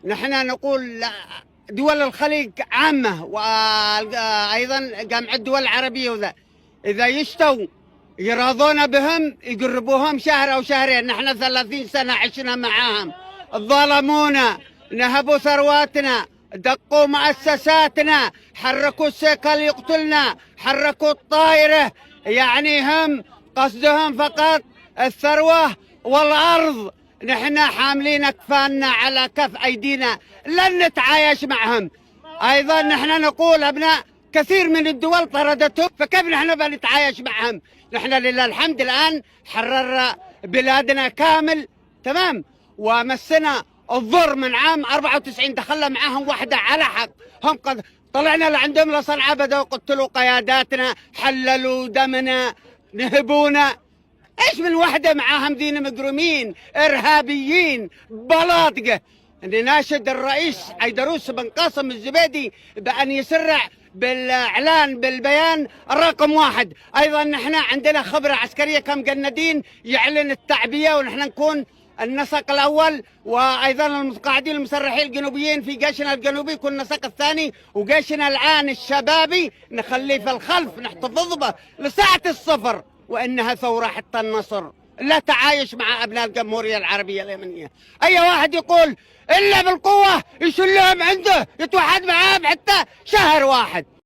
نحن نقول دول الخليج عامة وأيضا جامعة الدول العربية وذا إذا يشتوا يراضون بهم يقربوهم شهر أو شهرين. نحن 30 سنة عشنا معاهم، ظلمونا، نهبوا ثرواتنا، دقوا مؤسساتنا، حركوا السيكل يقتلنا، حركوا الطائرة، يعني هم قصدهم فقط الثروة والأرض. نحن حاملين أكفاننا على كف أيدينا، لن نتعايش معهم. أيضا نحن نقول أبناء كثير من الدول طردتهم، فكيف نحن بنتعايش معهم؟ نحن لله الحمد الآن حرر بلادنا كامل تمام، ومسنا الضر من عام 94 دخلنا معاهم وحدة على حق. هم قد طلعنا لعندهم لصنعاء بدأوا يقتلوا قياداتنا، حللوا دمنا، نهبونا. ايش من وحدة معاهم دين مجرمين ارهابيين بلاطقة. نناشد الرئيس عيدروس بن قاسم الزبيدي بأن يسرع بالإعلان بالبيان الرقم 1. أيضا نحن عندنا خبرة عسكرية كمجندين يعلن التعبية ونحن نكون النسق الأول، وأيضا المتقاعدين المسرحين الجنوبيين في جيشنا الجنوبي يكون النسق الثاني، وجيشنا الآن الشبابي نخليه في الخلف نحتفظ به لساعة الصفر، وإنها ثورة حتى النصر. لا تعايش مع أبناء الجمهورية العربية اليمنية. أي واحد يقول إلا بالقوة يشلهم عنده يتوحد معاهم حتى شهر واحد.